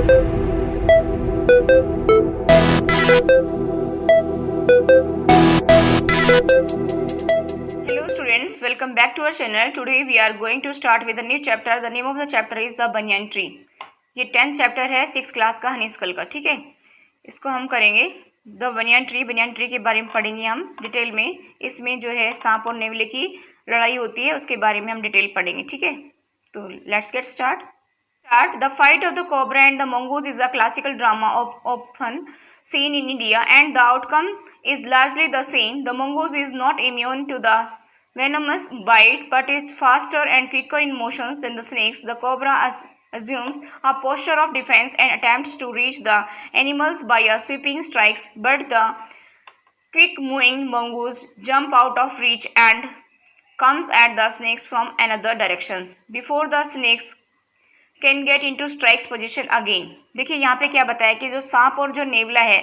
Hello students, welcome back to our channel. Today we are going to start with a new chapter. The name of the chapter is the banyan tree. ये 10th chapter है 6th class का हनीस्कल का, ठीक है। इसको हम करेंगे the banyan tree के बारे में पढ़ेंगे हम डिटेल में। इसमें जो है सांप और नेवले की लड़ाई होती है, उसके बारे में हम डिटेल पढ़ेंगे, ठीक है। तो let's get start. The fight of the cobra and the mongoose is a classical drama often seen in India, and the outcome is largely the same. The mongoose is not immune to the venomous bite, but is faster and quicker in motions than the snakes. The cobra assumes a posture of defense and attempts to reach the animals by a sweeping strikes, but the quick-moving mongoose jump out of reach and comes at the snakes from another directions before the snakes can get into strikes position again. देखिए यहाँ पे क्या बताया कि जो सांप और जो नेवला है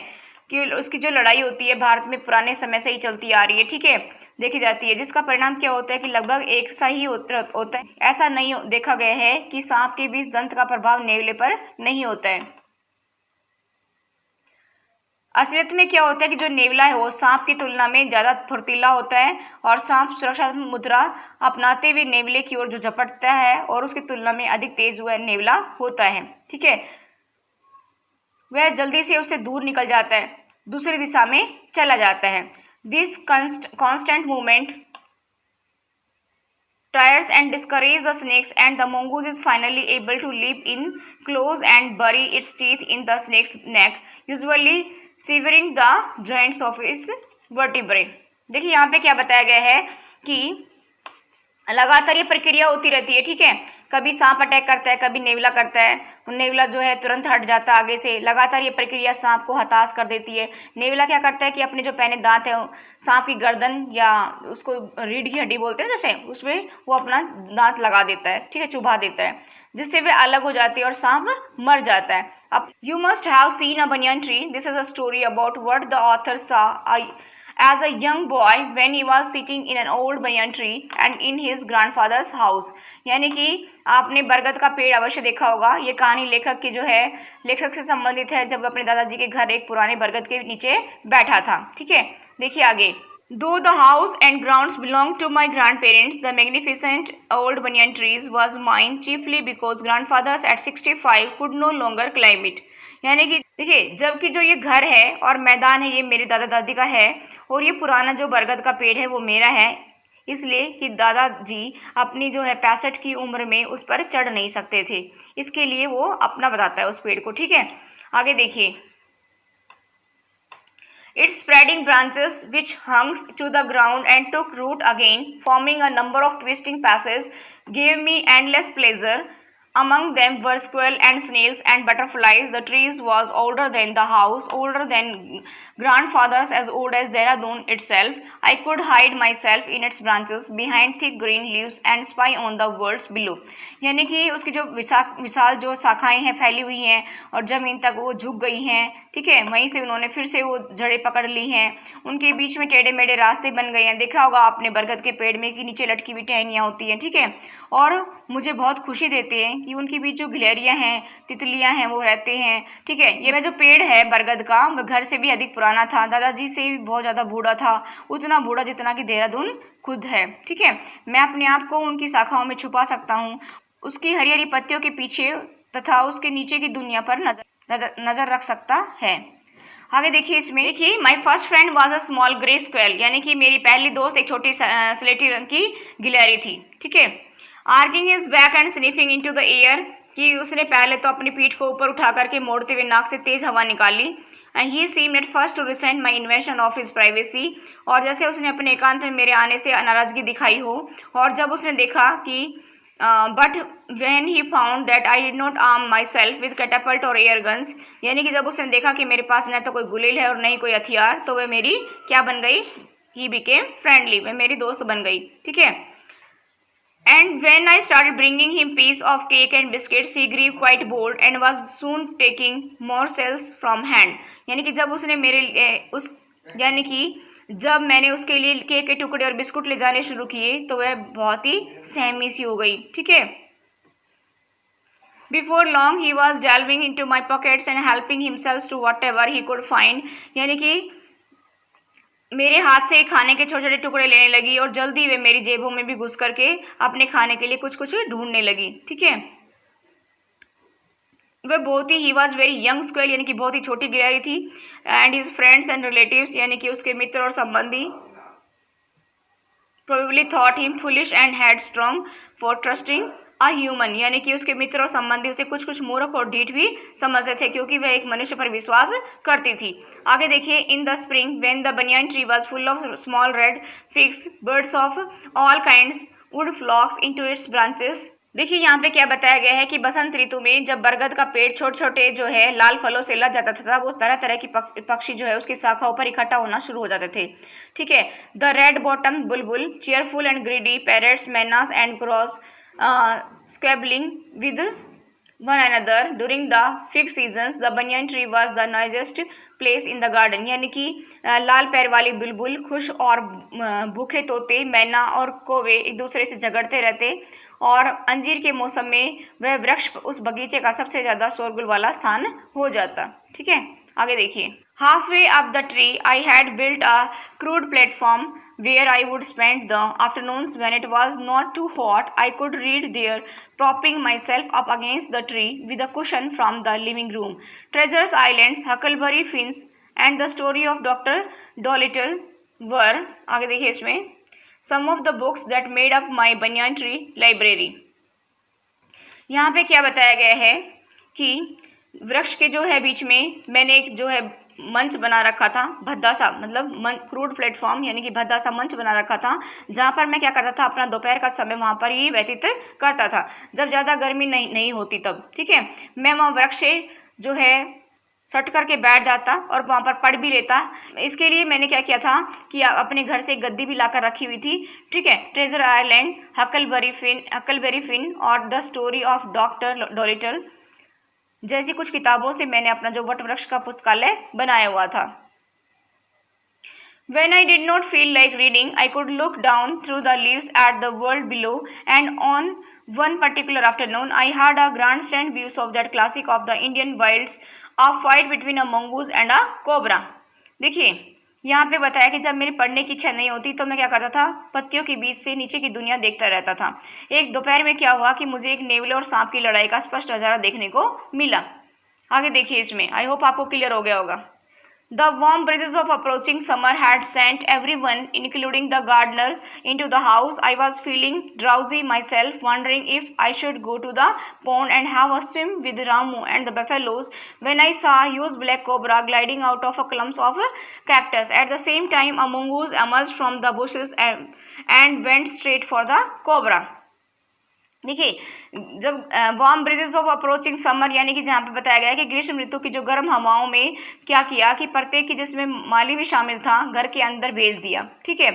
कि उसकी जो लड़ाई होती है भारत में पुराने समय से ही चलती आ रही है, ठीक है, देखी जाती है, जिसका परिणाम क्या होता है कि लगभग एक सा ही होता है। ऐसा नहीं देखा गया है कि सांप के बीच दंत का प्रभाव नेवले पर नहीं होता है। असलियत में क्या होता है कि जो नेवला है वो सांप की तुलना में ज़्यादा फुर्तीला होता है और सांप सुरक्षात्मक मुद्रा अपनाते हुए नेवले की ओर जो झपटता है और उसकी तुलना में अधिक तेज हुआ नेवला होता है, ठीक है। वह जल्दी से उससे दूर निकल जाता है, दूसरी दिशा में चला जाता है। This constant movement tires and discourages the snakes, and the mongoose is finally able to leap in close and bury its teeth in the snake's neck, usually severing the joints of its vertebrae. देखिए यहाँ पे क्या बताया गया है कि लगातार ये प्रक्रिया होती रहती है, ठीक है। कभी सांप अटैक करता है, कभी नेवला करता है, नेवला जो है तुरंत हट जाता है आगे से। लगातार ये प्रक्रिया सांप को हताश कर देती है। नेवला क्या करता है कि अपने जो पहने दांत है सांप की गर्दन या उसको रीढ़ की हड्डी बोलते हैं जैसे, उसमें वो अपना दांत लगा देता है, ठीक है, चुभा देता है, जिससे वे अलग हो जाती है और सांप मर जाता है। अब you must have seen a banyan tree. This is a story about what the author saw as a young boy when he was sitting in an old banyan tree and in his grandfather's house. यानी कि आपने बरगद का पेड़ अवश्य देखा होगा। ये कहानी लेखक की जो है लेखक से संबंधित है, जब अपने दादाजी के घर एक पुराने बरगद के नीचे बैठा था, ठीक है। देखिए आगे। Though the house and grounds belonged to my grandparents, the magnificent old banyan trees was mine chiefly because grandfathers at 65 could no longer climb it. यानी कि देखिए, जबकि जो ये घर है और मैदान है ये मेरे दादा दादी का है और ये पुराना जो बरगद का पेड़ है वो मेरा है, इसलिए कि दादाजी अपनी जो है 65 की उम्र में उस पर चढ़ नहीं सकते थे, इसके लिए वो अपना बताता है उस पेड़ को, ठीक है। आगे देखिए। Its spreading branches, which hung to the ground and took root again, forming a number of twisting passes, gave me endless pleasure. Among them were squirrels and snails and butterflies. The trees was older than the house, older than grandfathers, as old as Dehradun itself. I could hide myself in its branches behind thick green leaves and spy on the worlds below. यानी कि उसकी जो विशाल जो शाखाएं हैं फैली हुई हैं और जमीन तक वो झुक गई हैं, ठीक है। वहीं से उन्होंने फिर से वो जड़ें पकड़ ली हैं, उनके बीच में टेढ़े मेढ़े रास्ते बन गए हैं। देखा होगा आपने बरगद के पेड़ में कि नीचे लटकी हुई टहनियाँ होती हैं, ठीक है। और मुझे बहुत खुशी देते हैं कि उनके बीच जो गिलहरियाँ हैं, तितलियाँ हैं, वो रहते हैं, ठीक है। ये जो पेड़ है बरगद का वो घर से भी अधिक पुराना था, दादाजी से भी बहुत ज़्यादा बूढ़ा था, उतना बूढ़ा जितना कि देहरादून खुद है, ठीक है। मैं अपने आप को उनकी शाखाओं में छुपा सकता हूँ, उसकी हरी हरी पत्तियों के पीछे तथा उसके नीचे की दुनिया पर नजर रख सकता है। आगे देखिए। इसमें देखिए, my first friend was a small grey squirrel, यानी कि मेरी पहली दोस्त एक छोटी स्लेटी रंग की गिलहरी थी, ठीक है। Arching his back and sniffing into the air, कि उसने पहले तो अपनी पीठ को ऊपर उठा करके मोड़ते हुए नाक से तेज हवा निकाली। And he seemed at first to resent my invention of his privacy, और जैसे उसने अपने एकांत में मेरे आने से नाराजगी दिखाई हो। और जब उसने देखा कि but when he found that I did not arm my self with Catapult और एयर गन्स, यानी कि जब उसने देखा कि मेरे पास न तो कोई गुलेल है और न ही कोई हथियार, तो वह मेरी क्या बन गई, ही बिकेम फ्रेंडली, वह मेरी दोस्त बन गई, ठीक है। And when I started bringing him piece of cake and biscuits, he grew quite bold and was soon taking morsels from hand. यानी कि जब उसने जब मैंने उसके लिए केक के टुकड़े और बिस्कुट ले जाने शुरू किए तो वह बहुत ही सहमी सी हो गई, ठीक है। Before long he was delving into my pockets and helping himself to whatever he could find. यानी कि मेरे हाथ से खाने के छोटे छोटे टुकड़े लेने लगी और जल्दी वे मेरी जेबों में भी घुस करके अपने खाने के लिए कुछ कुछ ढूंढने लगी. ठीक है. वह बहुत ही वॉज वेरी यंग स्क्वेल यानी कि बहुत ही छोटी गिलहरी थी. And his friends and relatives यानी कि उसके मित्र और संबंधी probably thought him foolish and had strong for trusting a human यानी कि उसके मित्र और संबंधी उसे कुछ कुछ मूर्ख और ढीठ भी समझते थे क्योंकि वह एक मनुष्य पर विश्वास करती थी. आगे देखिए. In the spring when the banyan tree was full of small red figs birds of all kinds would flock into its branches. देखिए यहाँ पे क्या बताया गया है कि बसंत ऋतु में जब बरगद का पेड़ छोटे छोटे जो है लाल फलों से लद जाता था वो तरह तरह की पक्षी जो है उसकी शाखाओं पर इकट्ठा होना शुरू हो जाते थे. ठीक है. The red bottom bulbul cheerful and greedy parrots mynas and cross squabbling with one another during the fig seasons. The banyan tree was the noisiest place in the garden. यानी कि लाल पैर वाली बुलबुल खुश और भूखे तोते मैना और कौवे एक दूसरे से झगड़ते रहते और अंजीर के मौसम में वह वृक्ष उस बगीचे का सबसे ज़्यादा शोरगुल वाला स्थान हो जाता. ठीक है. आगे देखिए. Halfway up the tree, I had built a crude platform where I would spend the afternoons when it was not too hot. I could read there, propping myself up against the tree with a cushion from the living room. Treasures Islands, Huckleberry Finns, and the story of Dr. Dolittle were, आगे देखिए इसमें, some of the books that made up my banyan tree library. यहाँ पे क्या बताया गया है कि वृक्ष के जो है बीच में मैंने एक जो है मंच बना रखा था, भद्दा सा, मतलब क्रूड प्लेटफॉर्म यानी कि भद्दा सा मंच बना रखा था जहाँ पर मैं क्या करता था अपना दोपहर का समय वहाँ पर ही व्यतीत करता था जब ज़्यादा गर्मी नहीं होती तब. ठीक है. मैं वहाँ वृक्ष से जो है सट करके बैठ जाता और वहाँ पर पढ़ भी लेता. इसके लिए मैंने क्या किया था कि अपने घर से एक गद्दी भी लाकर रखी हुई थी. ठीक है. ट्रेजर आइलैंड, हकलबेरी फिन और the story of doctor Doolittle जैसी कुछ किताबों से मैंने अपना जो वट वृक्ष का पुस्तकालय बनाया हुआ था. When I did not feel like reading, I could look down through the leaves at the world below, and on one particular afternoon, I had a grandstand views of that classic of the Indian wilds, a fight between a mongoose and a cobra. देखिए यहाँ पे बताया कि जब मेरी पढ़ने की इच्छा नहीं होती तो मैं क्या करता था, पत्तियों के बीच से नीचे की दुनिया देखता रहता था. एक दोपहर में क्या हुआ कि मुझे एक नेवले और सांप की लड़ाई का स्पष्ट नज़ारा देखने को मिला. आगे देखिए इसमें. आई होप आपको क्लियर हो गया होगा. The warm breezes of approaching summer had sent everyone, including the gardeners, into the house. I was feeling drowsy myself, wondering if I should go to the pond and have a swim with Ramu and the buffaloes, when I saw a huge black cobra gliding out of a clump of cactus. At the same time, a mongoose emerged from the bushes and went straight for the cobra. देखिए जब warm bridges of approaching summer यानी कि जहाँ पे बताया गया है कि ग्रीष्म ऋतु की जो गर्म हवाओं में क्या किया कि प्रत्येक की जिसमें माली भी शामिल था घर के अंदर भेज दिया. ठीक है.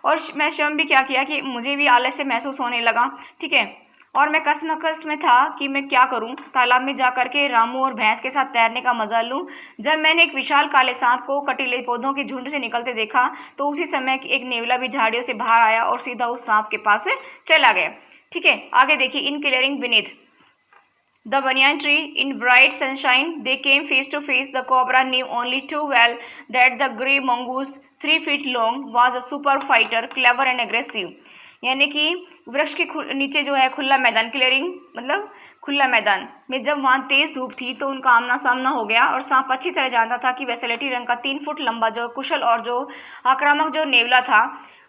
और मैं स्वयं भी क्या किया कि मुझे भी आलस्य महसूस होने लगा. ठीक है. और मैं कसमकस में था कि मैं क्या करूं, तालाब में जा कर के रामू और भैंस के साथ तैरने का मजा लूं. जब मैंने एक विशाल काले सांप को कटीले पौधों के झुंड से निकलते देखा तो उसी समय एक नेवला भी झाड़ियों से बाहर आया और सीधा उस सांप के पास चला गया. ठीक है. आगे देखिए. In clearing beneath the banyan tree in bright sunshine they came face to face. The cobra knew only too well that the grey mongoose 3 feet long was a super fighter, clever and aggressive. यानी कि वृक्ष के नीचे जो है खुला मैदान, clearing मतलब खुला मैदान में जब वहाँ तेज धूप थी तो उनका आमना सामना हो गया और सांप अच्छी तरह जानता था कि वह स्लेटी रंग का 3 फुट लंबा जो कुशल और जो आक्रामक जो नेवला था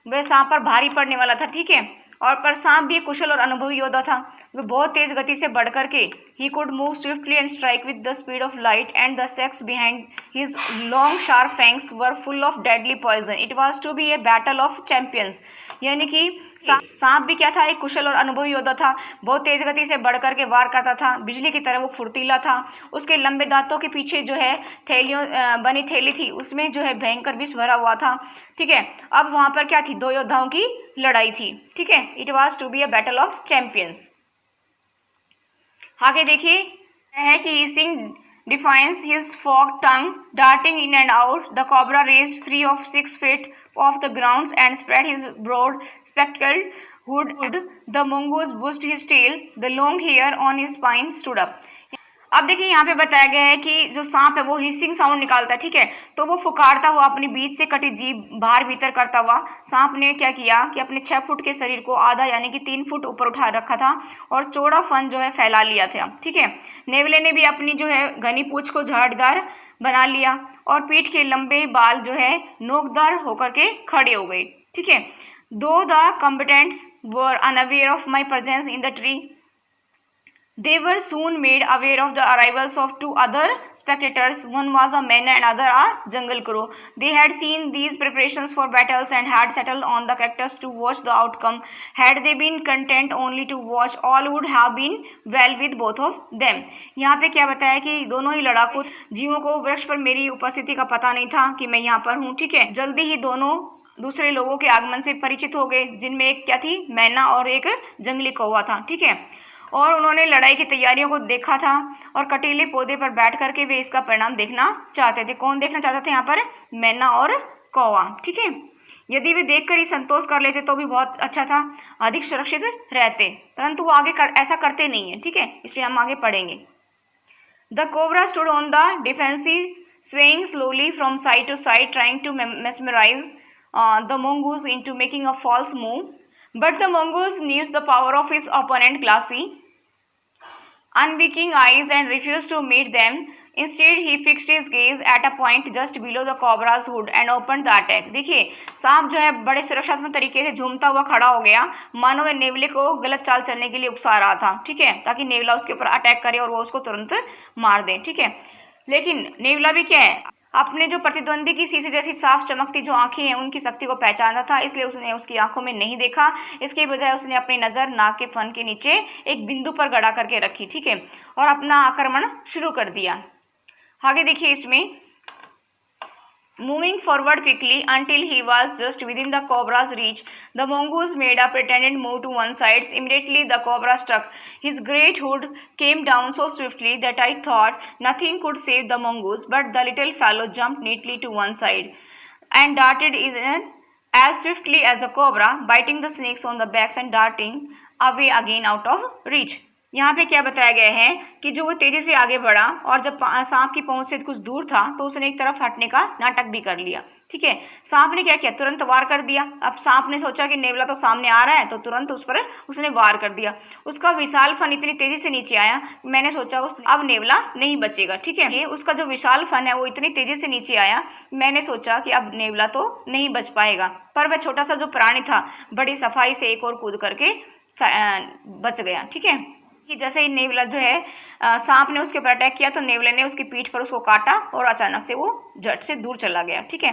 वह सांप पर भारी पड़ने वाला था. ठीक है. और पर सांप भी कुशल और अनुभवी योद्धा था. वह बहुत तेज गति से बढ़ करके ही could move swiftly and strike with the speed of light and the sacs behind his long sharp fangs were full of deadly poison. It was to be a battle of champions. यानी कि सांप भी क्या था, एक कुशल और अनुभवी योद्धा था. बहुत तेज गति से बढ़ करके वार करता था. बिजली की तरह वो फुर्तीला था. उसके लंबे दांतों के पीछे जो है थैलियों बनी थैली थी उसमें जो है भयंकर विष भरा हुआ था. ठीक है. अब वहाँ पर क्या थी, 2 योद्धाओं की लड़ाई थी. ठीक है. It was to be a battle of champions. आगे देखिए है कि hissing defiance his forked tongue darting in and out. The cobra raised 3 of 6 feet off the ground and spread his broad spectacled hood the mongoose bushed his tail, the long hair on his spine stood up. अब देखिए यहाँ पे बताया गया है कि जो सांप है वो हिसिंग साउंड निकालता है, ठीक है। तो वो फुकारता हुआ अपनी बीच से कटी जीभ बाहर भीतर करता हुआ सांप ने क्या किया कि अपने 6 फुट के शरीर को आधा यानी कि 3 फुट ऊपर उठा रखा था और चौड़ा फन जो है फैला लिया था, ठीक है। नेवले ने भी अपनी जो है घनी पूंछ को झाड़ीदार बना लिया और पीठ के लंबे बाल जो है नोकदार होकर के खड़े हो गए, ठीक है। Though the combatants were unaware of my presence in the tree, they were soon made aware of the arrivals of 2 other spectators. One was a man and other a jungle crow. They had seen these preparations for battles and had settled on the cactus to watch the outcome. Had they been content only to watch, all would have been well with both of them. यहाँ पे क्या बताया कि दोनों ही लड़ाकू जीवों को वृक्ष पर मेरी उपस्थिति का पता नहीं था कि मैं यहाँ पर हूँ, ठीक है। जल्दी ही दोनों दूसरे लोगों के आगमन से परिचित हो गए, जिनमें एक क्या थी, मैना और एक जंगली कौवा था, ठीक है। और उन्होंने लड़ाई की तैयारियों को देखा था और कटीले पौधे पर बैठ करके वे इसका परिणाम देखना चाहते थे। कौन देखना चाहता था यहाँ पर? मैना और कौवा, ठीक है। यदि वे देखकर ही संतोष कर लेते तो भी बहुत अच्छा था, अधिक सुरक्षित रहते, परंतु वो आगे ऐसा करते नहीं है, ठीक है। इसलिए हम आगे पढ़ेंगे। The cobra stood on the defensive, swaying slowly from side to side, trying to mesmerize the mongoose into making a false move. But the mongoose knew the power of his opponent glassy, unwinking eyes and refused to meet them. Instead, he fixed his gaze at a point just below the cobra's hood and opened the attack. देखिए सांप जो है बड़े सुरक्षात्मक तरीके से झूमता हुआ खड़ा हो गया, मानो वह नेवले को गलत चाल चलने के लिए उकसा रहा था, ठीक है, ताकि नेवला उसके ऊपर अटैक करे और वो उसको तुरंत मार दे, ठीक है। लेकिन नेवला भी क्या है, अपने जो प्रतिद्वंदी की शीशे जैसी साफ चमकती जो आंखें हैं उनकी शक्ति को पहचाना था, इसलिए उसने उसकी आंखों में नहीं देखा। इसके बजाय उसने अपनी नज़र नाक के फन के नीचे एक बिंदु पर गड़ा करके रखी, ठीक है, और अपना आक्रमण शुरू कर दिया। आगे देखिए इसमें, moving forward quickly until he was just within the cobra's reach, the mongoose made a pretended move to one side. Immediately the cobra struck. His great hood came down so swiftly that I thought nothing could save the mongoose, but the little fellow jumped neatly to one side and darted in as swiftly as the cobra, biting the snakes on the backs and darting away again out of reach. यहाँ पे क्या बताया गया है कि जो वो तेजी से आगे बढ़ा और जब सांप की पहुंच से कुछ दूर था तो उसने एक तरफ हटने का नाटक भी कर लिया, ठीक है। सांप ने क्या किया, तुरंत वार कर दिया। अब सांप ने सोचा कि नेवला तो सामने आ रहा है, तो तुरंत उस पर उसने वार कर दिया। उसका विशाल फन इतनी तेजी से नीचे आया, मैंने सोचा अब नेवला नहीं बचेगा, ठीक है। उसका जो विशाल फन है वो इतनी तेजी से नीचे आया, मैंने सोचा कि अब नेवला तो नहीं बच पाएगा, पर वह छोटा सा जो प्राणी था बड़ी सफाई से एक और कूद करके बच गया, ठीक है। कि जैसे ही नेवला जो है सांप ने उसके ऊपर अटैक किया तो नेवले ने उसकी पीठ पर उसको काटा और अचानक से वो झट से दूर चला गया, ठीक है।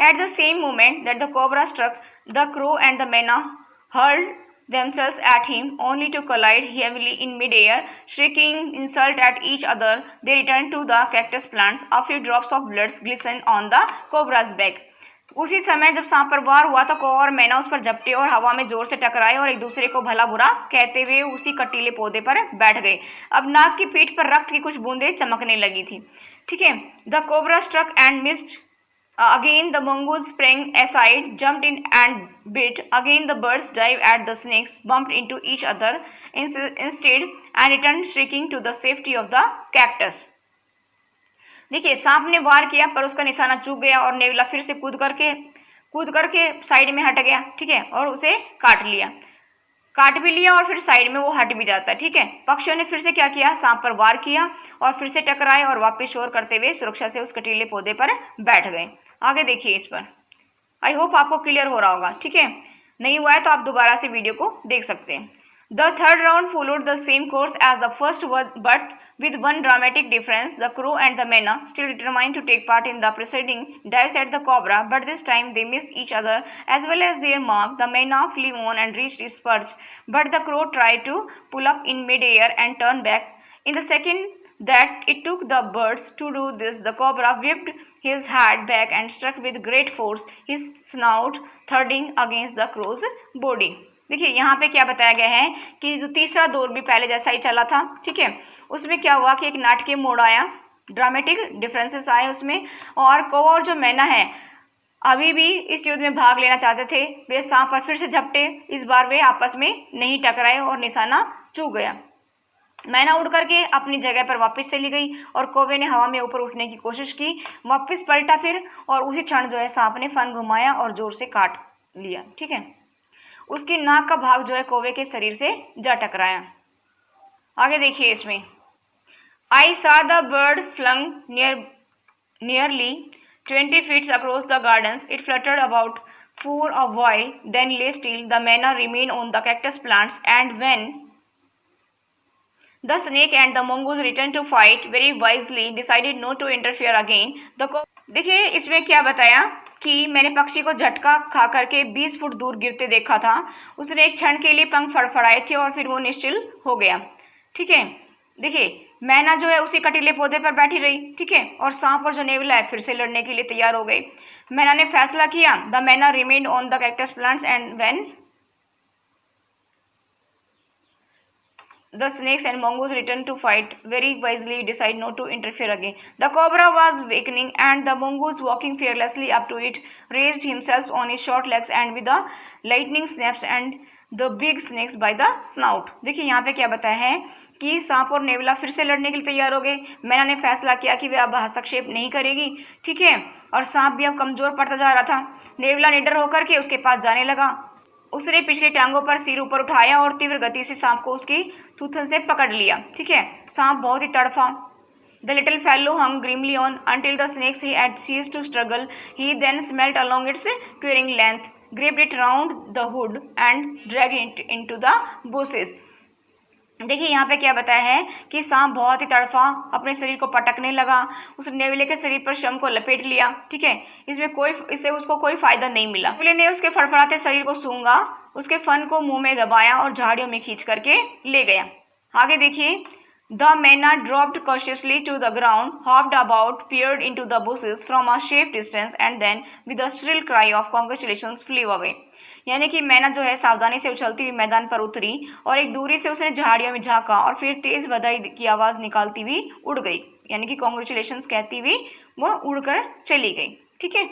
At the same moment that the cobra struck, the crow and the myna hurled themselves at him only to collide heavily in mid-air, shrieking insult at each other. They returned to the cactus plants. A few drops of blood glistened on the cobra's back. उसी समय जब सांप पर वार हुआ तो कौवा और मैना उस पर झपटे और हवा में जोर से टकराए और एक दूसरे को भला बुरा कहते हुए उसी कटीले पौधे पर बैठ गए। अब नाक की पीठ पर रक्त की कुछ बूंदें चमकने लगी थी, ठीक है। The cobra struck and missed again. The mongoose sprang aside, jumped in and bit. Again the birds dived at the snakes, bumped into each other instead and returned shrieking to the safety of the cactus. देखिए सांप ने वार किया पर उसका निशाना चूक गया और नेवला फिर से कूद करके साइड में हट गया, ठीक है, और उसे काट भी लिया और फिर साइड में वो हट भी जाता है, ठीक है। पक्षियों ने फिर से क्या किया, सांप पर वार किया और फिर से टकराए और वापस शोर करते हुए सुरक्षा से उस कटीले पौधे पर बैठ गए। आगे देखिए इस पर, आई होप आपको क्लियर हो रहा होगा, ठीक है। नहीं हुआ है तो आप दोबारा से वीडियो को देख सकते हैं। The third round followed the same course as the first, but with one dramatic difference. The crow and the मैना, still determined to take part in the preceding dives at the cobra, but this time they missed each other as well as their mark. The मैना flew on and reached its perch, but the crow tried to pull up in mid-air and turn back. In the second that it took the birds to do this, the cobra whipped his head back and struck with great force, his snout thudding against the crow's body. देखिए यहाँ पे क्या बताया गया है कि जो तीसरा दौर भी पहले जैसा ही चला था, ठीक है। उसमें क्या हुआ कि एक नाटकीय मोड़ आया, ड्रामेटिक डिफरेंसेस आए उसमें, और कौवा और जो मैना है अभी भी इस युद्ध में भाग लेना चाहते थे। वे सांप पर फिर से झपटे। इस बार वे आपस में नहीं टकराए और निशाना चूक गया। मैना उड़ करके अपनी जगह पर वापस चली गई और कौवे ने हवा में ऊपर उठने की कोशिश की। वापस पलटा फिर और उसी क्षण जो है सांप ने फन घुमाया और जोर से काट लिया। ठीक है, उसकी नाक का भाग जो है कौवे के शरीर से जा टकराया। आगे देखिए इसमें, I saw the bird flung nearly 20 feet across the gardens. It fluttered about for a while, then lay still. The manna remained on the cactus plants, and when the snake and the mongoose returned to fight, very wisely decided not to interfere again. देखिए इसमें क्या बताया कि मैंने पक्षी को झटका खा करके 20 फुट दूर गिरते देखा था। उसने एक क्षण के लिए पंख फड़फड़ाए थे और फिर वो निश्चल हो गया। ठीक है, देखिए मैना जो है उसी कटीले पौधे पर बैठी रही। ठीक है, और सांप और जो नेवला है फिर से लड़ने के लिए तैयार हो गई। मैना ने फैसला किया, द मैना remained on the cactus plants and when the snakes and mongoose returned to fight, very wisely decide not to interfere again. The cobra was wakening and the mongoose walking fearlessly up to it raised himself on his short legs and with the lightning snaps and the big snakes by the snout. देखिए यहाँ पे क्या बताया है कि सांप और नेवला फिर से लड़ने के लिए तैयार हो गए। मैना ने फैसला किया कि वे अब हस्तक्षेप नहीं करेगी। ठीक है, और सांप भी अब कमजोर पड़ता जा रहा था। नेवला निडर होकर के उसके पास जाने लगा। उसने पिछली टांगों पर सिर ऊपर उठाया और तीव्र गति से सांप को उसकी थूथन से पकड़ लिया। ठीक है, सांप बहुत ही तड़फा। The little fellow hung grimly on until the snakes he had ceased to struggle. He then smelt along its quivering length, grabbed it round the hood and dragged it into the bushes. देखिए यहाँ पे क्या बताया है कि सांप बहुत ही तड़फा, अपने शरीर को पटकने लगा। उसने नेवले के शरीर पर शम को लपेट लिया। ठीक है, इससे उसको कोई फायदा नहीं मिला। नेवले ने उसके फड़फड़ाते शरीर को सूंघा, उसके फन को मुंह में दबाया और झाड़ियों में खींच करके ले गया। आगे देखिए, द मैना dropped cautiously to the ground, hopped about, peered into the bushes from a safe distance and then with a shrill cry of congratulations flew away. यानी कि मैना जो है सावधानी से उछलती हुई मैदान पर उतरी और एक दूरी से उसने झाड़ियों में झांका और फिर तेज बधाई की आवाज़ निकालती हुई उड़ गई। यानी कि कॉन्ग्रेचुलेशंस कहती हुई वो उड़कर चली गई। ठीक है,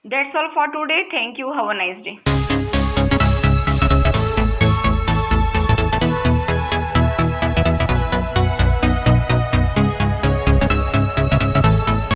that's all for today. Thank you, have a nice day.